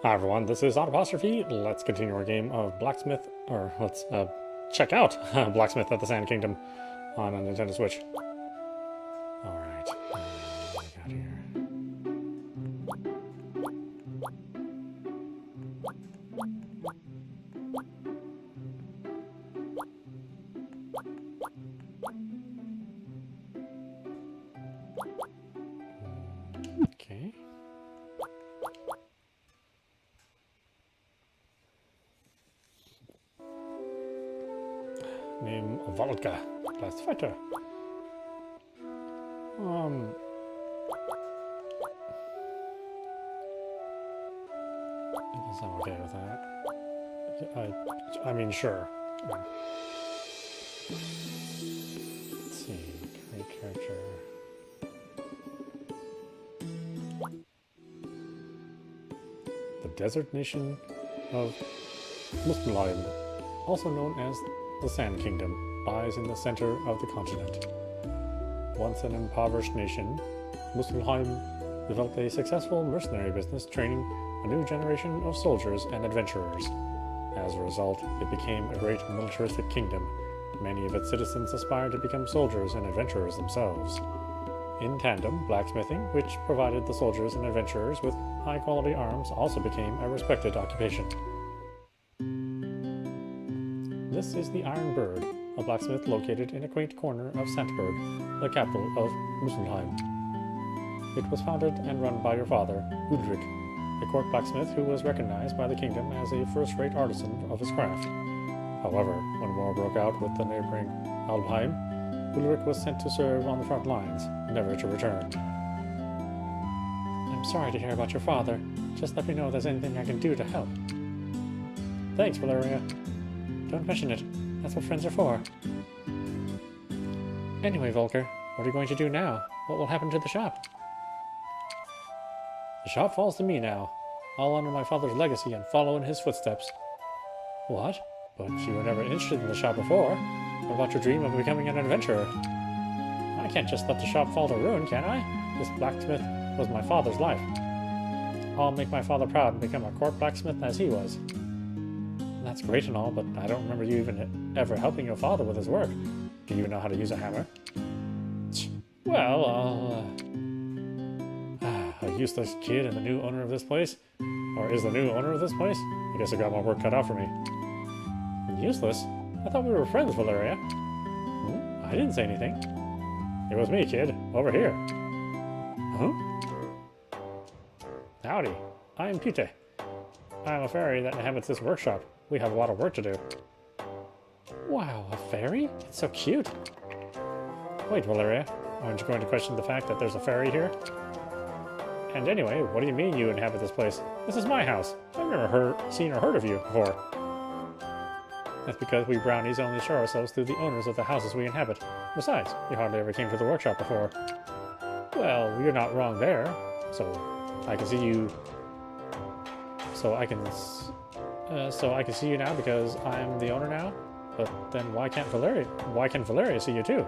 Hi everyone, this is audap. Let's continue our game of Blacksmith, or let's check out Blacksmith at the Sand Kingdom on a Nintendo Switch. Alright, what we got here? Okay. Name Volker, Blast Fighter. I guess I'm okay with that. I mean, sure. Let's see, create character. The desert nation of Muspelheim, also known as the Sand Kingdom, lies in the center of the continent. Once an impoverished nation, Muspelheim developed a successful mercenary business training a new generation of soldiers and adventurers. As a result, it became a great militaristic kingdom. Many of its citizens aspired to become soldiers and adventurers themselves. In tandem, blacksmithing, which provided the soldiers and adventurers with high-quality arms, also became a respected occupation. This is the Iron Bird, a blacksmith located in a quaint corner of Sandburg, the capital of Muspelheim. It was founded and run by your father, Ulrich, a court blacksmith who was recognized by the kingdom as a first-rate artisan of his craft. However, when war broke out with the neighboring Alfheim, Ulrich was sent to serve on the front lines, never to return. I'm sorry to hear about your father. Just let me know if there's anything I can do to help. Thanks, Valeria. Don't mention it. That's what friends are for. Anyway, Volker, what are you going to do now? What will happen to the shop? The shop falls to me now. I'll honor my father's legacy and follow in his footsteps. What? But you were never interested in the shop before. What about your dream of becoming an adventurer? I can't just let the shop fall to ruin, can I? This blacksmith was my father's life. I'll make my father proud and become a court blacksmith as he was. That's great and all, but I don't remember you even ever helping your father with his work. Do you know how to use a hammer? Well, a useless kid and the new owner of this place? Or is the new owner of this place? I guess I got my work cut out for me. Useless? I thought we were friends, Valeria. I didn't say anything. It was me, kid. Over here. Huh? Howdy. I'm Pete. I'm a fairy that inhabits this workshop. We have a lot of work to do. Wow, a fairy? It's so cute. Wait, Valeria. Aren't you going to question the fact that there's a fairy here? And anyway, what do you mean you inhabit this place? This is my house. I've never seen or heard of you before. That's because we brownies only show ourselves through the owners of the houses we inhabit. Besides, you hardly ever came to the workshop before. Well, you're not wrong there. So I can see you. So I can see you now because I'm the owner now. But then why can't Valeria see you too?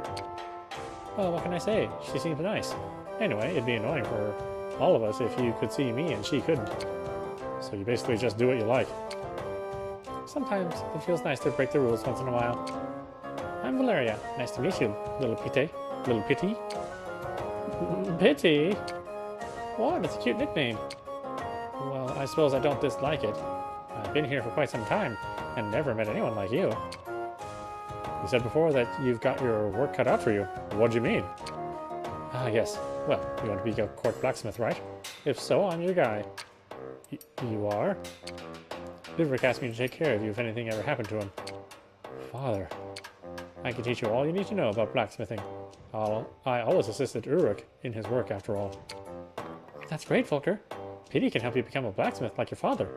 Well, what can I say? She seems nice. Anyway, it'd be annoying for all of us if you could see me and she couldn't. So you basically just do what you like. Sometimes it feels nice to break the rules once in a while. I'm Valeria. Nice to meet you, little Pete. Little Pitty? Pitty? What? It's a cute nickname. Well, I suppose I don't dislike it. I've been here for quite some time and never met anyone like you. You said before that you've got your work cut out for you. What do you mean? Ah, yes. Well, you want to be a court blacksmith, right? If so, I'm your guy. You are? Ulrich asked me to take care of you if anything ever happened to him. Father, I can teach you all you need to know about blacksmithing. I always assisted Ulrich in his work, after all. That's great, Volker. Pity can help you become a blacksmith like your father.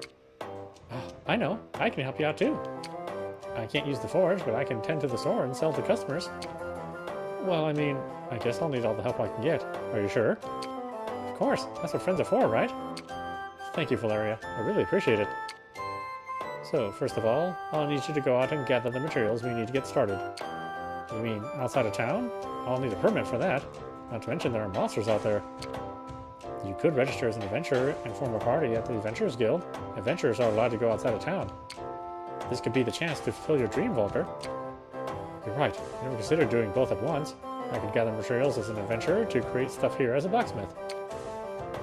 Oh, I know. I can help you out too. I can't use the forge, but I can tend to the store and sell to customers. Well, I mean, I guess I'll need all the help I can get. Are you sure? Of course. That's what friends are for, right? Thank you, Valeria. I really appreciate it. So, first of all, I'll need you to go out and gather the materials we need to get started. You mean outside of town? I'll need a permit for that. Not to mention there are monsters out there. You could register as an adventurer and form a party at the Adventurers Guild. Adventurers are allowed to go outside of town. This could be the chance to fulfill your dream, Volker. You're right. I never considered doing both at once. I could gather materials as an adventurer to create stuff here as a blacksmith.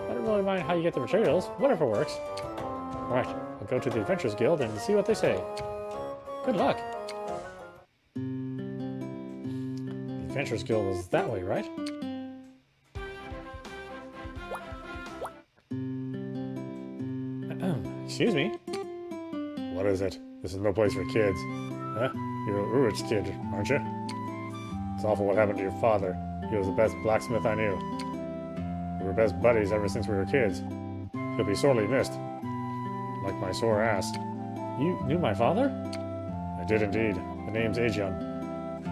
I don't really mind how you get the materials. Whatever works. Alright, I'll go to the Adventurers Guild and see what they say. Good luck! The Adventurers Guild was that way, right? Excuse me? What is it? This is no place for kids. Huh? You're a Urich kid, aren't you? It's awful what happened to your father. He was the best blacksmith I knew. We were best buddies ever since we were kids. He'll be sorely missed. Like my sore ass. You knew my father? I did indeed. The name's Aegeon.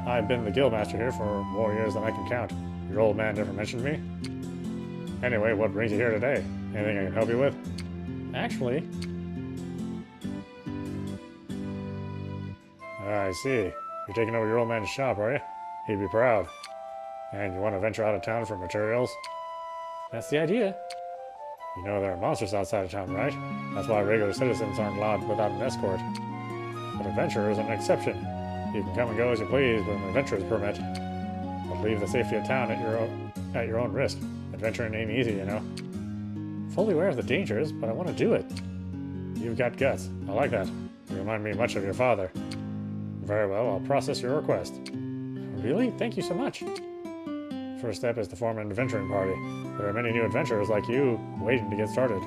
I've been the guildmaster here for more years than I can count. Your old man never mentioned me? Anyway, what brings you here today? Anything I can help you with? Actually... I see. You're taking over your old man's shop, are you? He'd be proud. And you want to venture out of town for materials? That's the idea. You know there are monsters outside of town, right? That's why regular citizens aren't allowed without an escort. But adventurers are an exception. You can come and go as you please with an adventurer's permit. But leave the safety of town at your own risk. Adventuring ain't easy, you know. Fully aware of the dangers, but I want to do it. You've got guts. I like that. You remind me much of your father. Very well, I'll process your request. Really? Thank you so much. First step is to form an adventuring party. There are many new adventurers like you waiting to get started.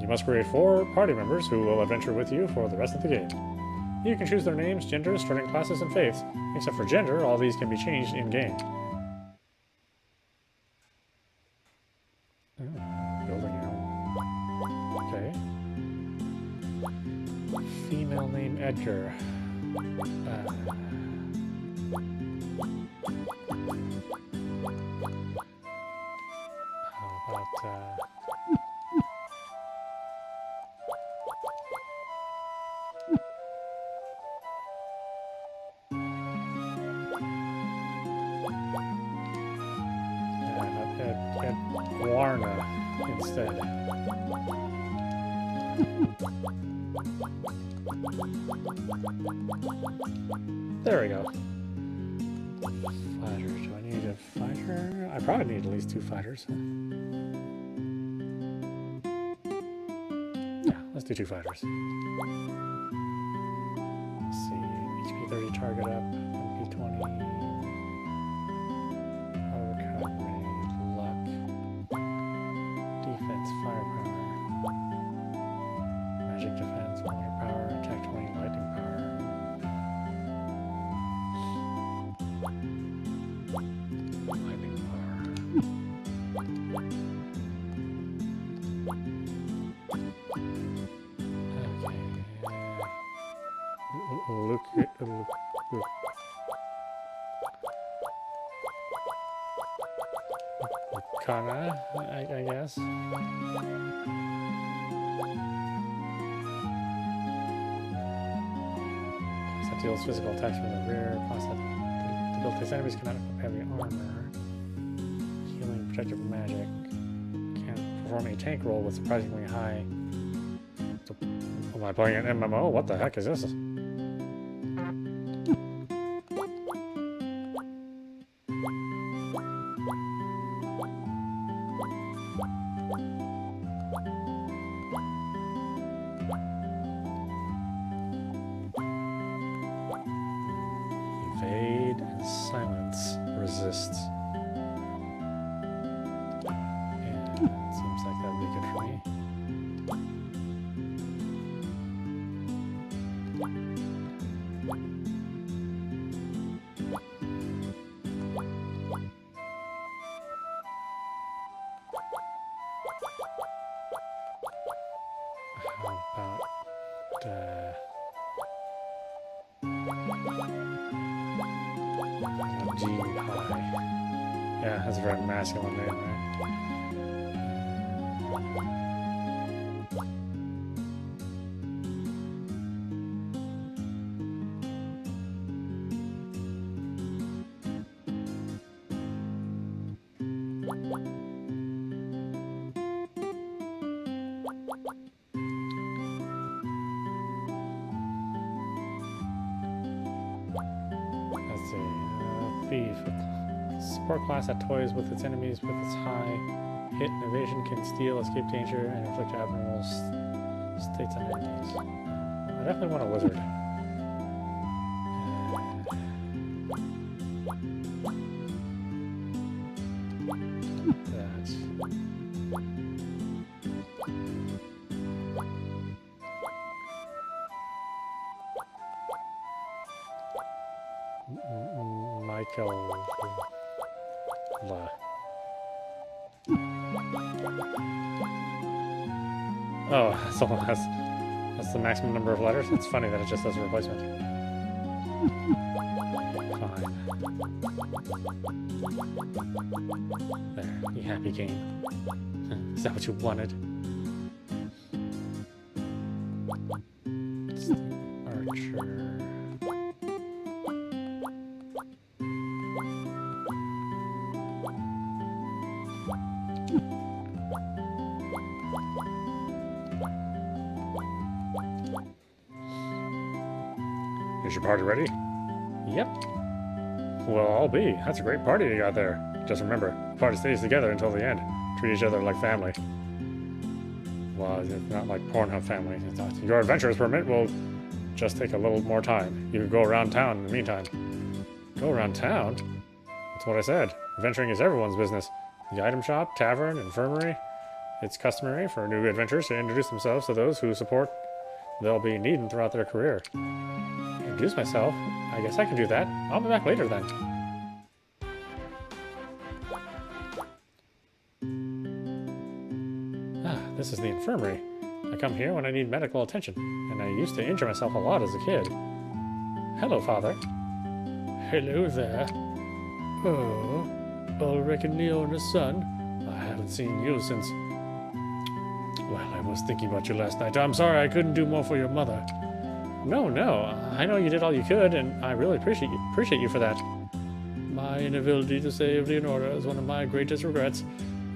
You must create 4 party members who will adventure with you for the rest of the game. You can choose their names, genders, starting classes, and faiths. Except for gender, all these can be changed in-game. Building out. Okay. Female name Edgar. How about Guarna instead. There we go. Fighter. Do I need a fighter? I probably need at least 2 fighters. Yeah, let's do 2 fighters. Let's see. HP 30 target up. MP 20. Firepower, magic defense, water power, attack 20, lightning power. Lightning power. Okay. Look. Kana, I guess. That deals physical attacks from the rear. The abilities enemies cannot equip heavy armor. Healing, protective magic. Can perform a tank roll with surprisingly high. So, am I playing an MMO? What the heck is this? Evade and silence resists. And it seems like that would be good for me. Yeah, that's a very masculine name, right? Beef. Support class that toys with its enemies with its high hit and evasion, can steal, escape danger, and inflict abnormal states on enemies. I definitely want a wizard. Michael. Oh, that's the maximum number of letters? It's funny that it just does a replacement. Fine. There, you happy game. Is that what you wanted? It's the archer. Is your party ready? Yep. Well, I'll be. That's a great party you got there. Just remember, the party stays together until the end. Treat each other like family. Well, it's not like Pornhub family. Your adventurous permit will just take a little more time. You can go around town in the meantime. Go around town? That's what I said. Adventuring is everyone's business. The item shop, tavern, infirmary. It's customary for new adventurers to introduce themselves to those who support they'll be needing throughout their career. Introduce myself? I guess I can do that. I'll be back later then. Ah, this is the infirmary. I come here when I need medical attention, and I used to injure myself a lot as a kid. Hello, Father. Hello there. Oh, Ulrich and Leona's son? I haven't seen you since... Well, I was thinking about you last night. I'm sorry I couldn't do more for your mother. No, I know you did all you could, and I really appreciate you for that. My inability to save Leonora is one of my greatest regrets.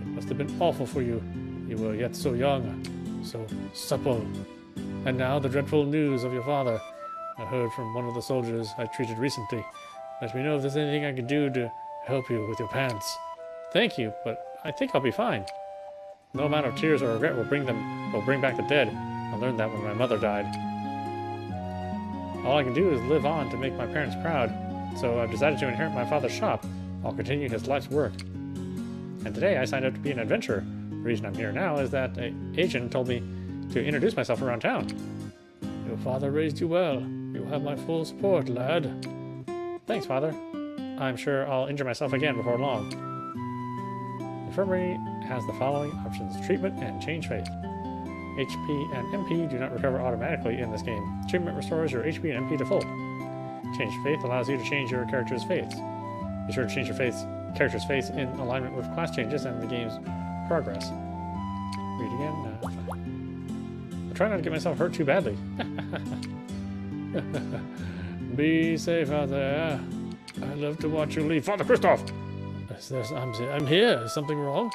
It must have been awful for you. You were yet so young, so supple. And now the dreadful news of your father. I heard from one of the soldiers I treated recently. Let me know if there's anything I can do to help you with your pants. Thank you, but I think I'll be fine. No amount of tears or regret will bring back the dead. I learned that when my mother died. All I can do is live on to make my parents proud, so I've decided to inherit my father's shop. I'll continue his life's work. And today I signed up to be an adventurer. The reason I'm here now is that an agent told me to introduce myself around town. Your father raised you well. You have my full support, lad. Thanks, Father. I'm sure I'll injure myself again before long. Infirmary has the following options: treatment and change faith. HP and MP do not recover automatically in this game. Treatment restores your HP and MP to full. Change faith allows you to change your character's faiths. Be sure to change your character's faith in alignment with class changes and the game's progress. Read again? No, fine. I'm trying not to get myself hurt too badly. Be safe out there. I love to watch you leave. Father Christoph! I'm here. Is something wrong?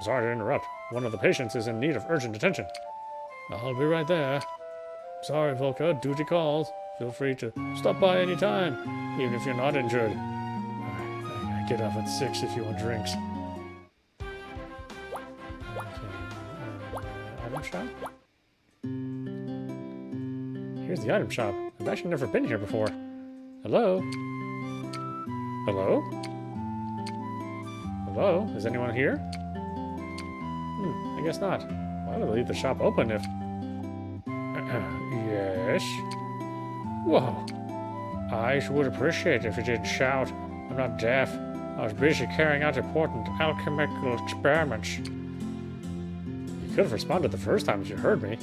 Sorry to interrupt. One of the patients is in need of urgent attention. I'll be right there. Sorry, Volker. Duty calls. Feel free to stop by any time, even if you're not injured. I get off at 6 if you want drinks. Okay. Item shop? Here's the item shop. I've actually never been here before. Hello? Hello? Hello? Is anyone here? I guess not. Why would I leave the shop open if... Yes? Whoa. I would appreciate it if you didn't shout. I'm not deaf. I was busy carrying out important alchemical experiments. You could have responded the first time if you heard me.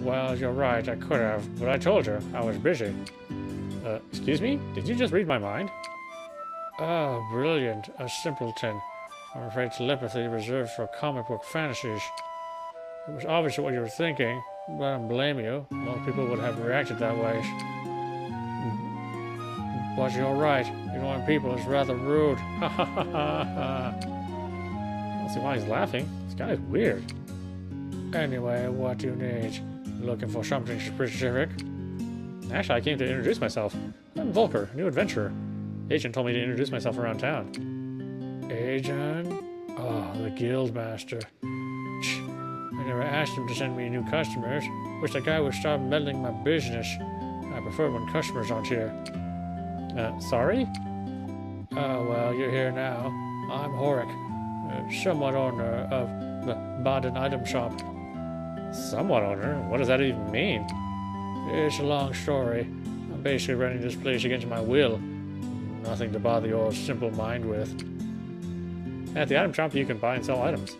Well, you're right, I could have, but I told you I was busy. Excuse me? Did you just read my mind? Oh, brilliant. A simpleton. I'm afraid telepathy reserved for comic book fantasies. It was obvious what you were thinking, but I don't blame you. Most people would have reacted that way. But you're right. Ignoring people is rather rude. Ha ha ha ha. I don't see why he's laughing. This guy is weird. Anyway, what do you need? Looking for something specific? Actually, I came to introduce myself. I'm Volker, new adventurer. Agent told me to introduce myself around town. Agent? Oh, the guild master. I never asked him to send me new customers. Wish the guy would stop meddling my business. I prefer when customers aren't here. Sorry? Oh, well, you're here now. I'm Horik, somewhat owner of the Baden item shop. Somewhat owner? What does that even mean? It's a long story. I'm basically running this place against my will. Nothing to bother your simple mind with. At the item shop, you can buy and sell items.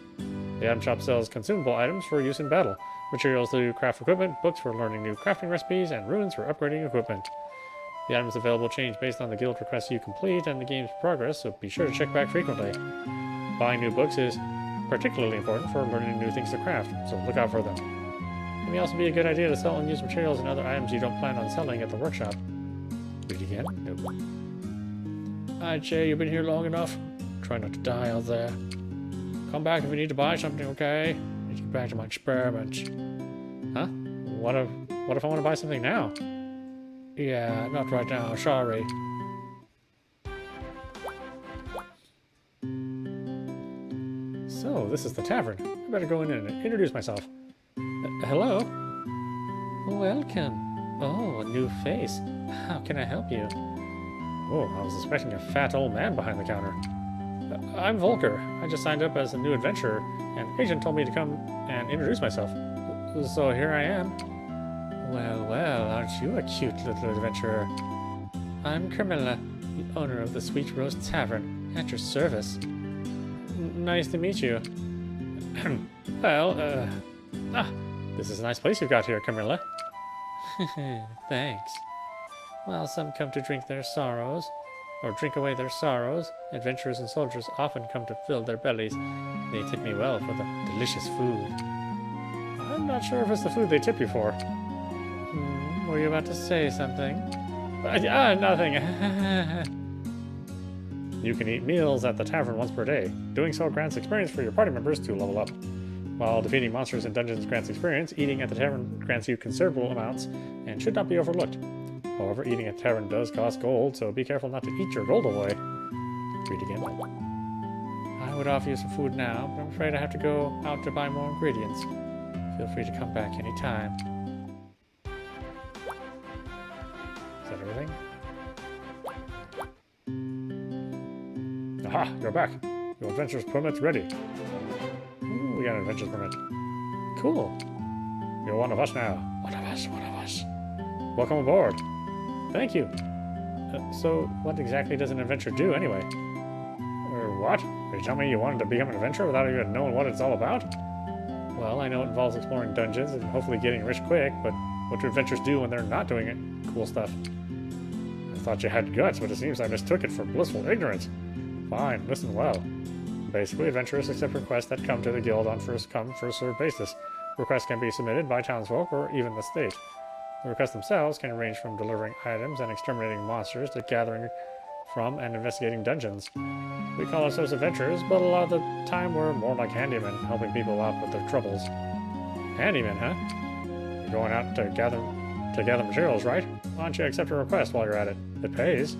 The item shop sells consumable items for use in battle, materials to craft equipment, books for learning new crafting recipes, and runes for upgrading equipment. The items available change based on the guild requests you complete and the game's progress, so be sure to check back frequently. Buying new books is particularly important for learning new things to craft, so look out for them. It may also be a good idea to sell unused materials and other items you don't plan on selling at the workshop. Read again? Nope. I'd say you've been here long enough. Try not to die out there. Come back if you need to buy something, okay? I need to get back to my experiments. Huh? What if I want to buy something now? Yeah, not right now, sorry. So, this is the tavern. I better go in and introduce myself. Hello? Welcome. Oh, a new face. How can I help you? Oh, I was expecting a fat old man behind the counter. I'm Volker. I just signed up as a new adventurer, and Agent told me to come and introduce myself. So here I am. Well, aren't you a cute little adventurer? I'm Carmilla, the owner of the Sweet Rose Tavern, at your service. Nice to meet you. This is a nice place you've got here, Carmilla. Thanks. While some come to drink away their sorrows, adventurers and soldiers often come to fill their bellies. They tip me well for the delicious food. I'm not sure if it's the food they tip you for. Were you about to say something? Nothing. You can eat meals at the tavern once per day. Doing so grants experience for your party members to level up. While defeating monsters in dungeons grants experience, eating at the tavern grants you considerable amounts and should not be overlooked. However, eating at the tavern does cost gold, so be careful not to eat your gold away. Read again. I would offer you some food now, but I'm afraid I have to go out to buy more ingredients. Feel free to come back anytime. Is that everything? Aha! You're back! Your adventurer's permit's ready. Ooh, we got an adventurer's permit. Cool! You're one of us now. One of us. Welcome aboard! Thank you! So, what exactly does an adventurer do, anyway? What? Are you telling me you wanted to become an adventurer without even knowing what it's all about? Well, I know it involves exploring dungeons and hopefully getting rich quick, but what do adventurers do when they're not doing it? Cool stuff. I thought you had guts, but it seems I mistook it for blissful ignorance. Fine, listen well. Basically, adventurers accept requests that come to the guild on first-come, first-served basis. Requests can be submitted by townsfolk or even the state. The requests themselves can range from delivering items and exterminating monsters to gathering from and investigating dungeons. We call ourselves adventurers, but a lot of the time we're more like handymen, helping people out with their troubles. Handymen, huh? You're going out to gather materials, right? Why don't you accept a request while you're at it? It pays.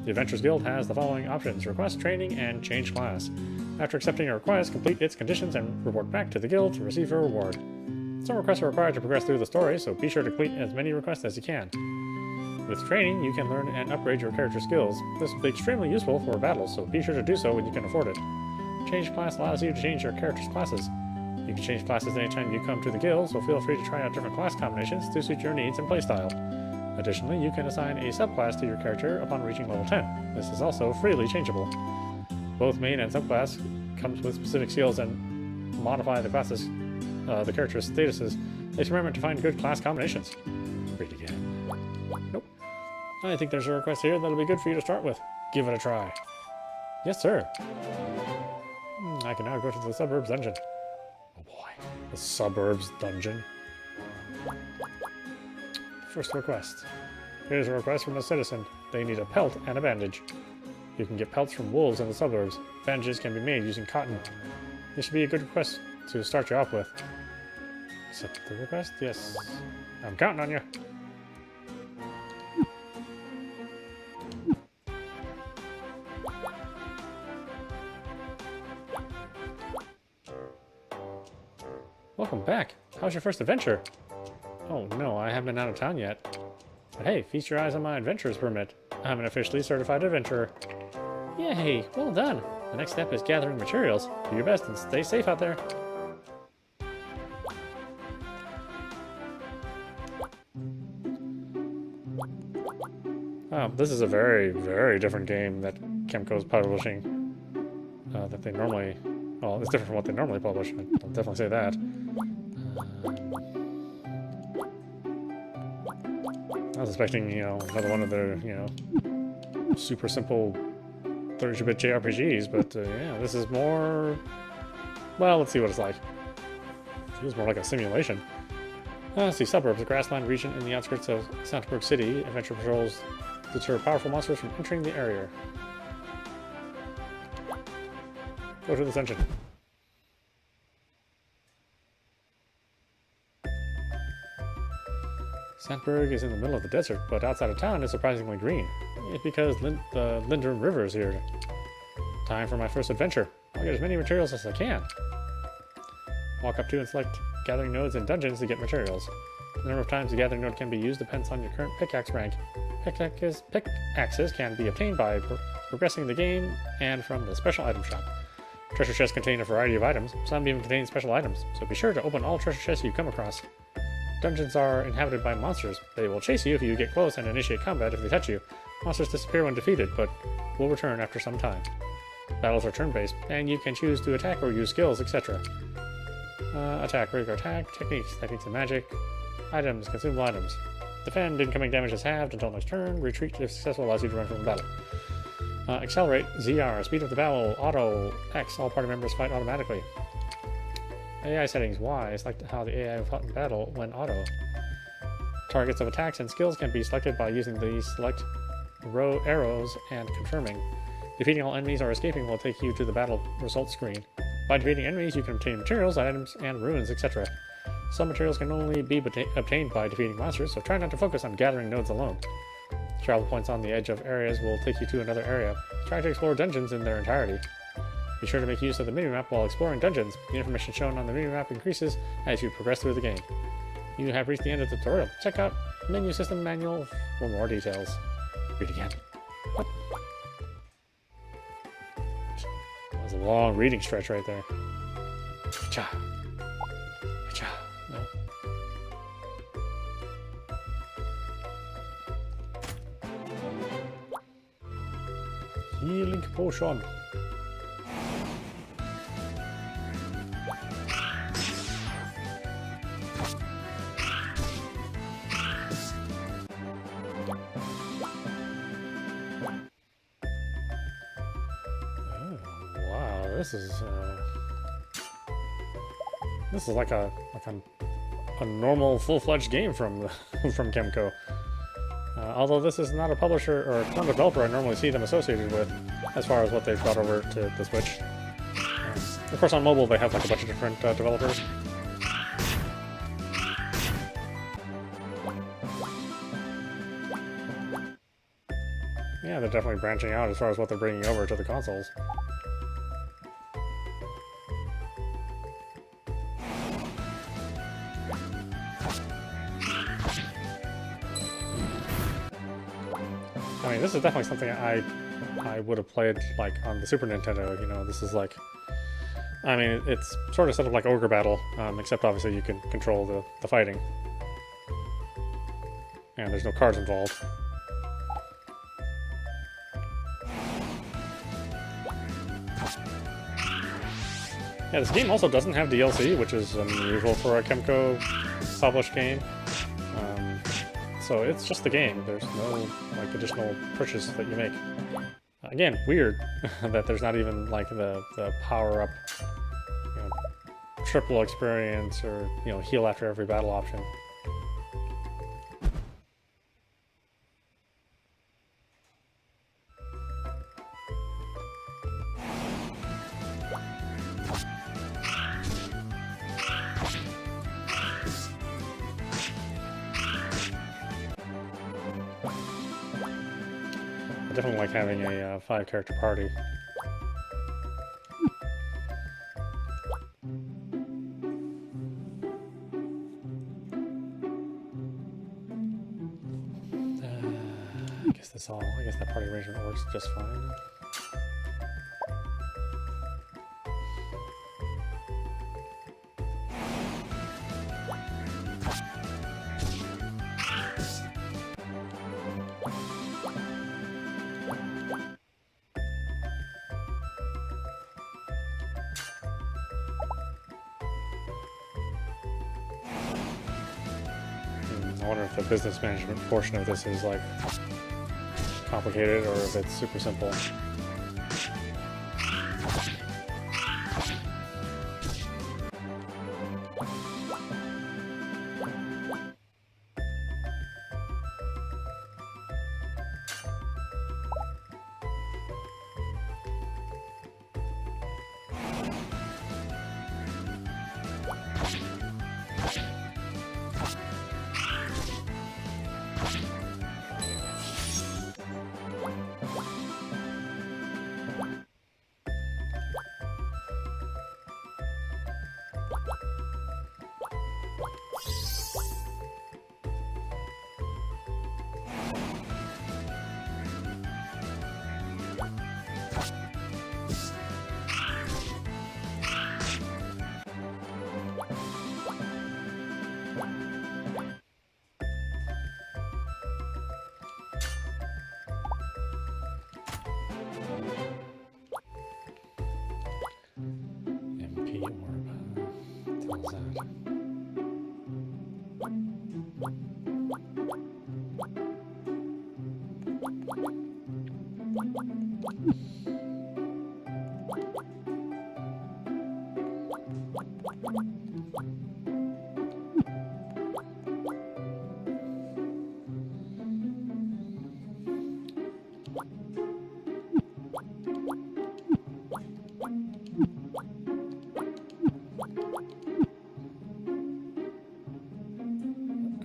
The Adventurers Guild has the following options: request, training, and change class. After accepting a request, complete its conditions and report back to the guild to receive a reward. Some requests are required to progress through the story, so be sure to complete as many requests as you can. With training, you can learn and upgrade your character skills. This will be extremely useful for battles, so be sure to do so when you can afford it. Change class allows you to change your character's classes. You can change classes anytime you come to the guild, so feel free to try out different class combinations to suit your needs and playstyle. Additionally, you can assign a subclass to your character upon reaching level 10. This is also freely changeable. Both main and subclass comes with specific skills and modify the classes, the character's statuses. Please remember to find good class combinations. Read again. Nope. I think there's a request here that'll be good for you to start with. Give it a try. Yes, sir. I can now go to the suburbs dungeon. Oh boy, the suburbs dungeon. First request. Here's a request from a citizen. They need a pelt and a bandage. You can get pelts from wolves in the suburbs. Bandages can be made using cotton. This should be a good request to start you off with. Accept the request? Yes. I'm counting on you. welcome back. How's your first adventure? Oh no, I haven't been out of town yet. But hey, feast your eyes on my adventurer's permit. I'm an officially certified adventurer. Yay, well done. The next step is gathering materials. Do your best and stay safe out there. This is a very, very different game that Kemco's publishing. That they normally... Well, it's different from what they normally publish. I'll definitely say that. I was expecting, you know, another one of their, you know, super simple 32-bit JRPGs, but yeah, this is more... Well, let's see what it's like. It feels more like a simulation. Let's see, suburbs, a grassland region in the outskirts of Santaburg City. Adventure patrols deter powerful monsters from entering the area. Go to this engine. Sandburg is in the middle of the desert, but outside of town is surprisingly green. It's because the Lindern River is here. Time for my first adventure. I'll get as many materials as I can. Walk up to and select gathering nodes and dungeons to get materials. The number of times the gathering node can be used depends on your current pickaxe rank. Pickaxes can be obtained by progressing the game and from the special item shop. Treasure chests contain a variety of items. Some even contain special items, so be sure to open all treasure chests you come across. Dungeons are inhabited by monsters. They will chase you if you get close and initiate combat if they touch you. Monsters disappear when defeated, but will return after some time. Battles are turn-based, and you can choose to attack or use skills, etc. Attack, regular attack, techniques and magic. Items, consumable items. Defend, incoming damage is halved until next turn. Retreat if successful allows you to run from the battle. Accelerate, ZR, speed of the battle, auto, X, all party members fight automatically. AI settings, Y, is like how the AI will fight in battle when auto. Targets of attacks and skills can be selected by using the select row arrows and confirming. Defeating all enemies or escaping will take you to the battle results screen. By defeating enemies, you can obtain materials, items, and runes, etc. Some materials can only be obtained by defeating monsters, so try not to focus on gathering nodes alone. Travel points on the edge of areas will take you to another area. Try to explore dungeons in their entirety. Be sure to make use of the minimap while exploring dungeons. The information shown on the minimap increases as you progress through the game. You have reached the end of the tutorial. Check out menu system manual for more details. Read again. What? That was a long reading stretch right there. Cha. Cha. No. Healing potion. This is like a normal full-fledged game from from Kemco. Although this is not a publisher or not a developer I normally see them associated with, as far as what they've brought over to the Switch. Of course, on mobile they have like a bunch of different developers. Yeah, they're definitely branching out as far as what they're bringing over to the consoles. I mean, this is definitely something I would have played like on the Super Nintendo. You know, this is like, I mean, it's sort of set up like Ogre Battle, except obviously you can control the fighting, and there's no cards involved. Yeah, this game also doesn't have DLC, which is unusual for a Kemco published game. So it's just the game. There's no like additional purchase that you make. Again, weird that there's not even like the power up, you know, triple experience or, you know, heal after every battle option. I definitely like having a 5-character party. I guess that party arrangement works just fine. I wonder if the business management portion of this is like complicated or if it's super simple.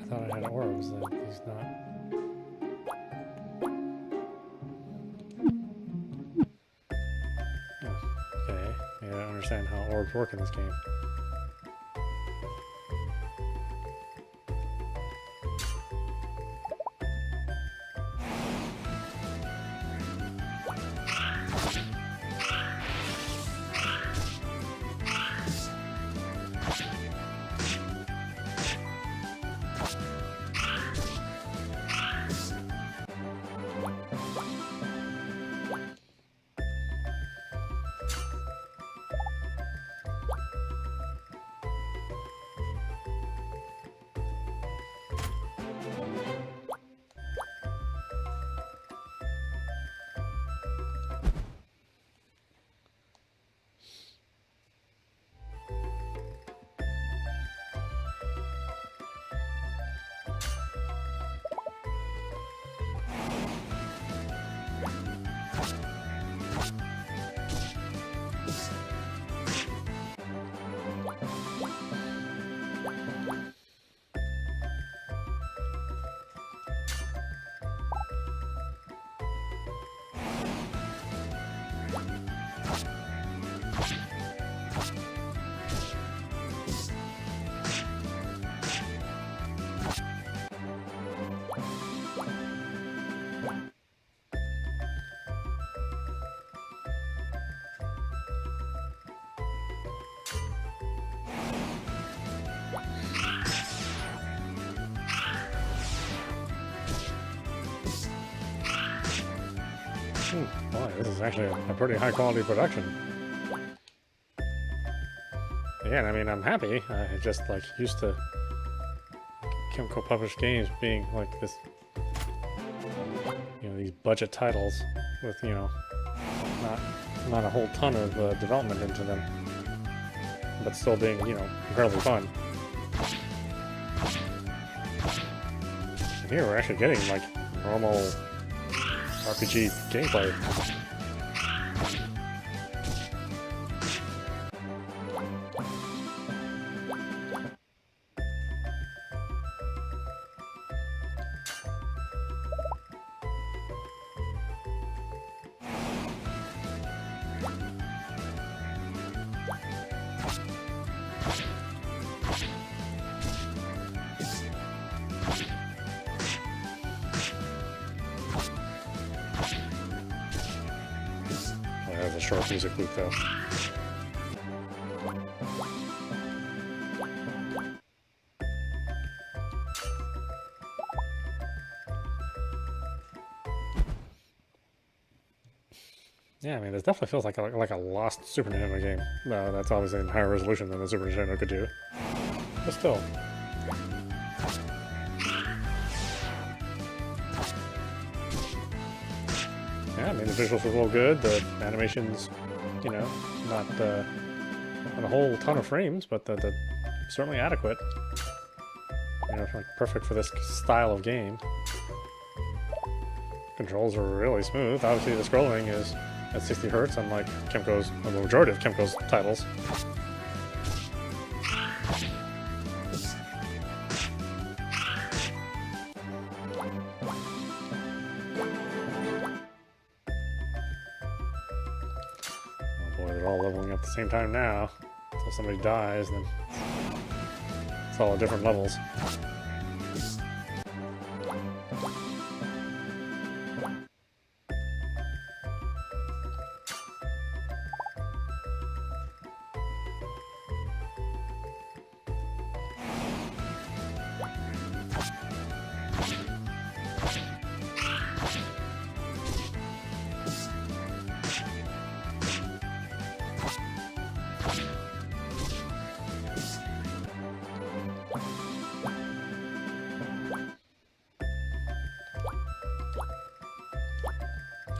I thought I had orbs, that he's not. Oh, okay, yeah, I don't understand how orbs work in this game. Boy, this is actually a pretty high quality production. Again, I mean, I'm happy. I just like used to chemical published games being like this, you know, these budget titles with, you know, not a whole ton of development into them, but still being, you know, incredibly fun. And here we're actually getting like normal RPG gameplay. short music loop, though. Yeah, I mean, this definitely feels like a lost Super Nintendo game. That's obviously in higher resolution than the Super Nintendo could do. But still. Yeah, I mean, the visuals were well good. The animations, you know, not a whole ton of frames, but the certainly adequate. You know, like perfect for this style of game. Controls are really smooth. Obviously, the scrolling is at 60 hertz, unlike Kemco's, or the majority of Kemco's titles. Oh boy, they're all leveling at the same time now. Until somebody dies, then it's all at different levels.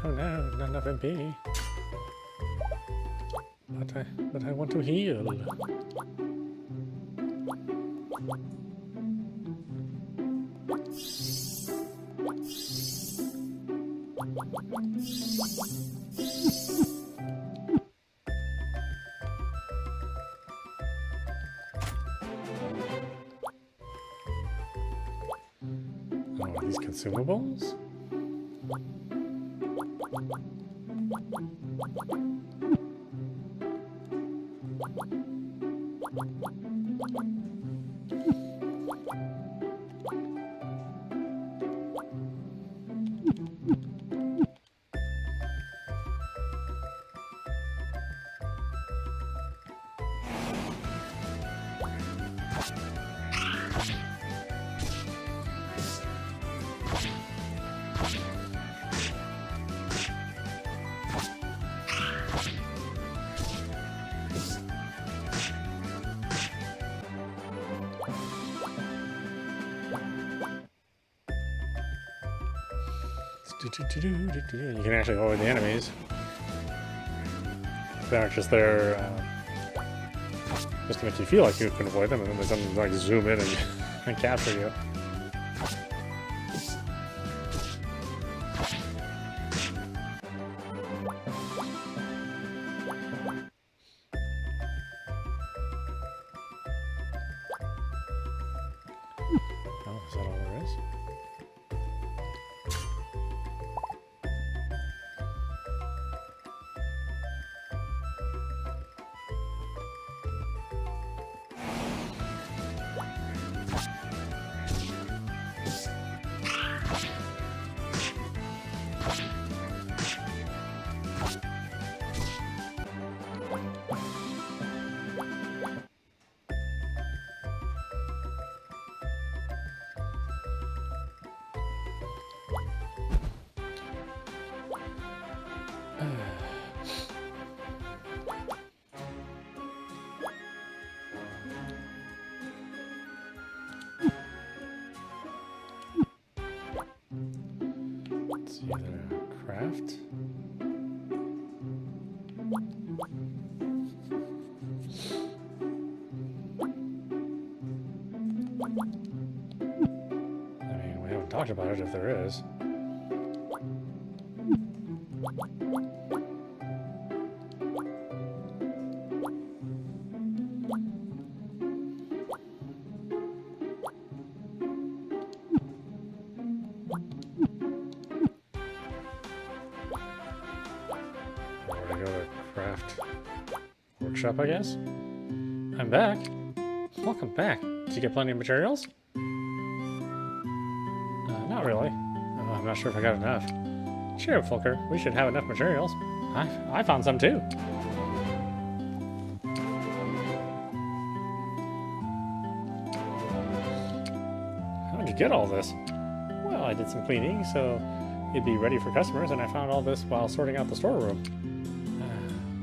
Oh no, not enough MP. But I want to heal. Oh, these consumables? You can actually avoid the enemies. They're not just there just to make you feel like you can avoid them, and then they suddenly like zoom in and capture you. Oh, is that all there is? Let's see there. Craft. I mean, we haven't talked about it if there is. Where to go to craft workshop, I guess? I'm back. Welcome back. Did you get plenty of materials? Not really. I'm not sure if I got enough. Cheer up, Volker. We should have enough materials. I found some too. How did you get all this? Well, I did some cleaning, so it'd be ready for customers, and I found all this while sorting out the storeroom.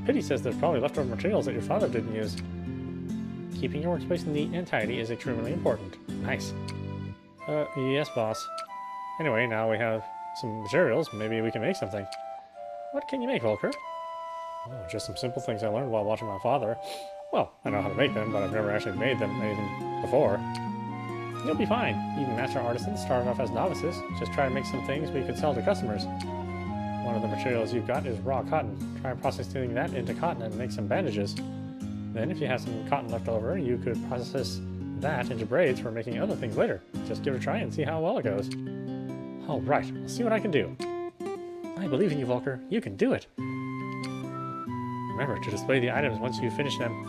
Pity says there's probably leftover materials that your father didn't use. Keeping your workspace neat and tidy is extremely important. Nice. Yes, boss. Anyway, now we have some materials. Maybe we can make something. What can you make, Volker? Oh, just some simple things I learned while watching my father. Well, I know how to make them, but I've never actually made them anything before. You'll be fine. Even master artisans started off as novices. Just try to make some things we could sell to customers. One of the materials you've got is raw cotton. Try processing that into cotton and make some bandages. Then, if you have some cotton left over, you could process that into braids for making other things later. Just give it a try and see how well it goes. All right, I'll see what I can do. I believe in you, Volker. You can do it. Remember to display the items once you finish them.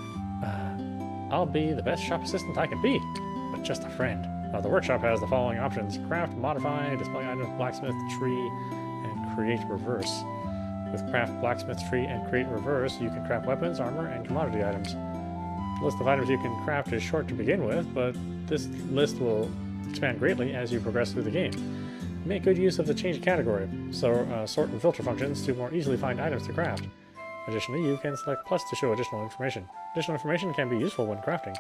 I'll be the best shop assistant I can be, but just a friend. The workshop has the following options: craft, modify, display items, blacksmith, tree, and create reverse. With craft, blacksmith, tree, and create reverse, you can craft weapons, armor, and commodity items. The list of items you can craft is short to begin with, but this list will expand greatly as you progress through the game. Make good use of the change category, so sort and filter functions to more easily find items to craft. Additionally, you can select plus to show additional information. Additional information can be useful when crafting.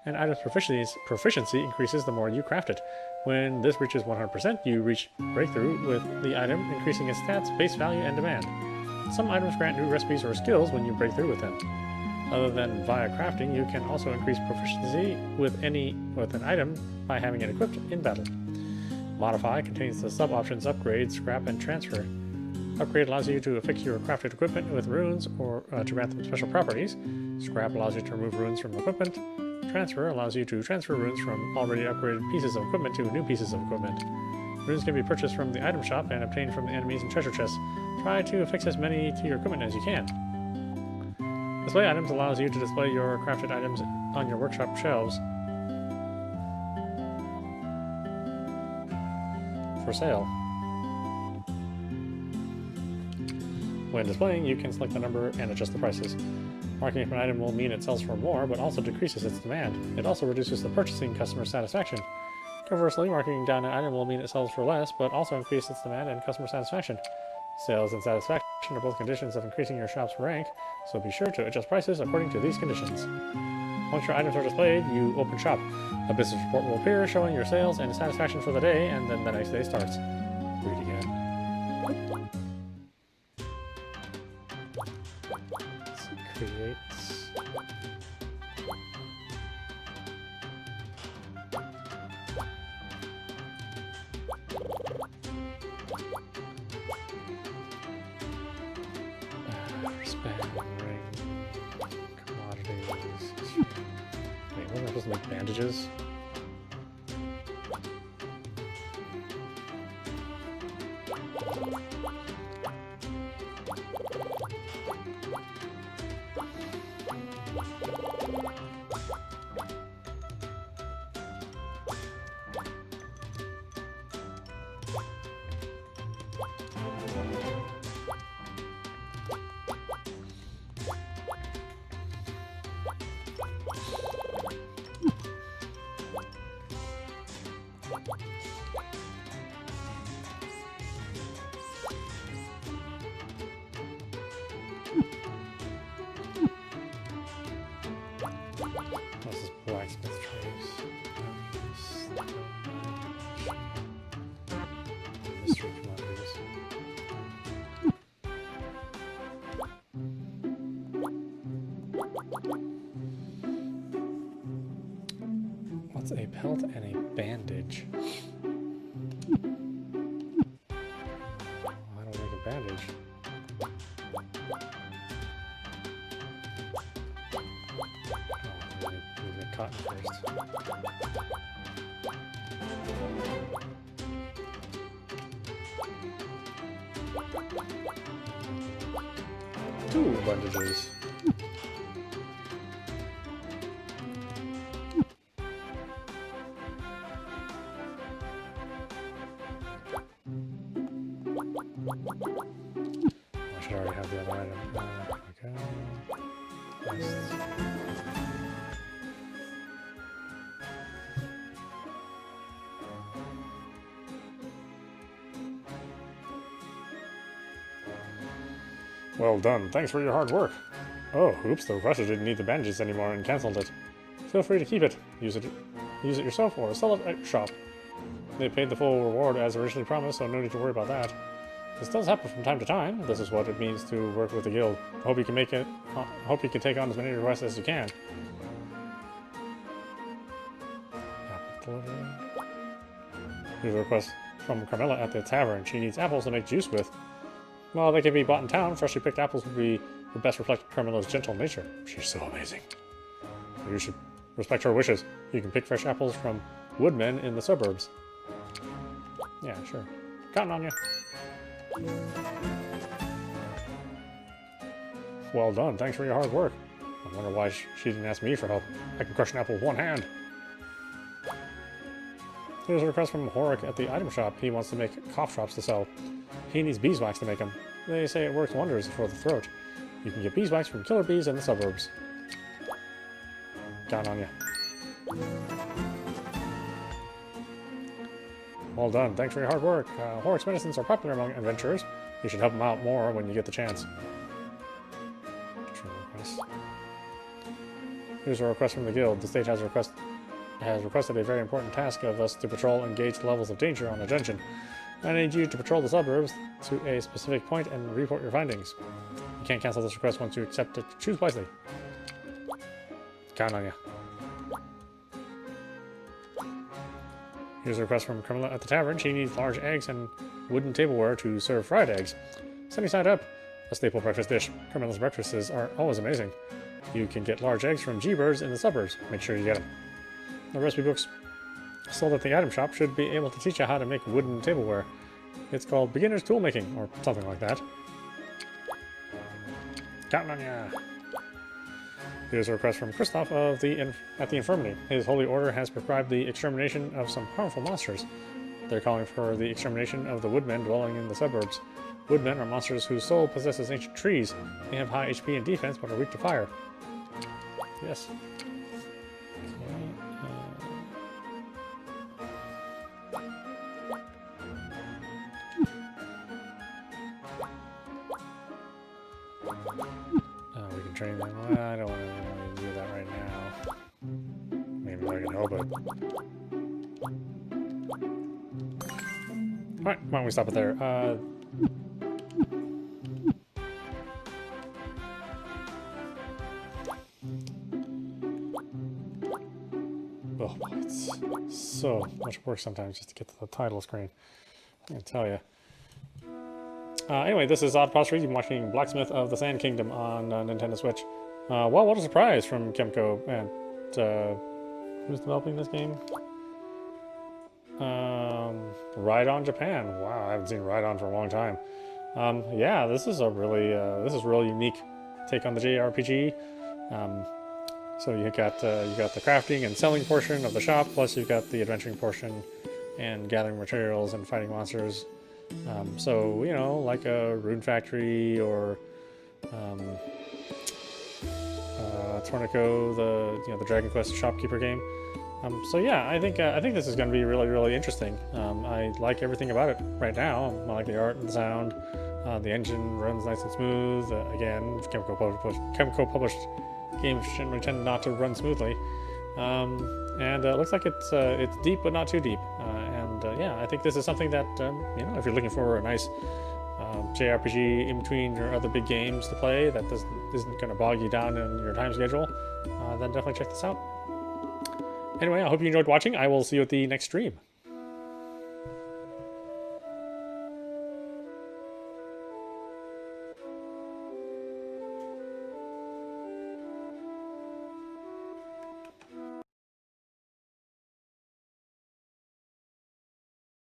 An item's proficiency increases the more you craft it. When this reaches 100%, you reach breakthrough with the item, increasing its stats, base value, and demand. Some items grant new recipes or skills when you break through with them. Other than via crafting, you can also increase proficiency with an item by having it equipped in battle. Modify contains the sub-options upgrade, scrap, and transfer. Upgrade allows you to affix your crafted equipment with runes or to grant them special properties. Scrap allows you to remove runes from equipment. Transfer allows you to transfer runes from already upgraded pieces of equipment to new pieces of equipment. Runes can be purchased from the item shop and obtained from the enemies and treasure chests. Try to affix as many to your equipment as you can. Display items allows you to display your crafted items on your workshop shelves for sale. When displaying, you can select the number and adjust the prices. Marking up an item will mean it sells for more, but also decreases its demand. It also reduces the purchasing customer satisfaction. Conversely, marking down an item will mean it sells for less, but also increases its demand and customer satisfaction. Sales and satisfaction are both conditions of increasing your shop's rank, so be sure to adjust prices according to these conditions. Once your items are displayed, you open shop. A business report will appear showing your sales and satisfaction for the day, and then the next day starts. Read again. Creates. Spend, ring, commodities. Wait, wasn't I supposed to make bandages? This is Blacksmith trays. Mystery commodities. What's a pelt and a bandage? I don't make a bandage. Cotton first. 2 bandages. I should should already have the other item. There we go. Nice. Well done. Thanks for your hard work. Oh, oops, the requester didn't need the bandages anymore and cancelled it. Feel free to keep it. Use it yourself or sell it at your shop. They paid the full reward as originally promised, so no need to worry about that. This does happen from time to time. This is what it means to work with the guild. I hope you can make it. Hope you can take on as many requests as you can. Here's a request from Carmilla at the tavern. She needs apples to make juice with. Well, they can be bought in town. Freshly picked apples would best reflect Carmilla's gentle nature. She's so amazing. You should respect her wishes. You can pick fresh apples from woodmen in the suburbs. Yeah, sure. Counting on you. Well done. Thanks for your hard work. I wonder why she didn't ask me for help. I can crush an apple with one hand. Here's a request from Horik at the item shop. He wants to make cough drops to sell. He needs beeswax to make them. They say it works wonders for the throat. You can get beeswax from killer bees in the suburbs. Down on you. Well done. Thanks for your hard work. Horik's medicines are popular among adventurers. You should help them out more when you get the chance. Here's a request from the guild. The stage has requested a very important task of us to patrol and gauge the levels of danger on a dungeon. I need you to patrol the suburbs to a specific point and report your findings. You can't cancel this request once you accept it. Choose wisely. Count on you. Here's a request from Carmilla at the tavern. She needs large eggs and wooden tableware to serve fried eggs. Sunny side up, a staple breakfast dish. Carmilla's breakfasts are always amazing. You can get large eggs from G-Birds in the suburbs. Make sure you get them. The recipe books sold at the item shop should be able to teach you how to make wooden tableware. It's called Beginner's Tool Making, or something like that. Counting on ya. Here's a request from Kristoff at the infirmary. His holy order has prescribed the extermination of some harmful monsters. They're calling for the extermination of the woodmen dwelling in the suburbs. Woodmen are monsters whose soul possesses ancient trees. They have high HP and defense, but are weak to fire. Yes. We can train them. I don't want to do that right now. Maybe I can help it. Alright, why don't we stop it there? Oh, it's so much work sometimes just to get to the title screen. I can tell you. Anyway, this is Odd Postures. You've been watching Blacksmith of the Sand Kingdom on Nintendo Switch. Well, what a surprise from Kemco. And who's developing this game? Ride On Japan. Wow, I haven't seen Ride On for a long time. Yeah, this is a really unique take on the JRPG. So you got the crafting and selling portion of the shop, plus you've got the adventuring portion and gathering materials and fighting monsters. So, you know, like a Rune Factory or Tornico, the Dragon Quest shopkeeper game. So yeah, I think this is going to be really, really interesting. I like everything about it right now. I like the art and the sound. The engine runs nice and smooth. Again, Kemco published games generally tend not to run smoothly. And it looks like it's deep but not too deep. Yeah, I think this is something that, you know, if you're looking for a nice JRPG in between your other big games to play that isn't going to bog you down in your time schedule, then definitely check this out. Anyway, I hope you enjoyed watching. I will see you at the next stream.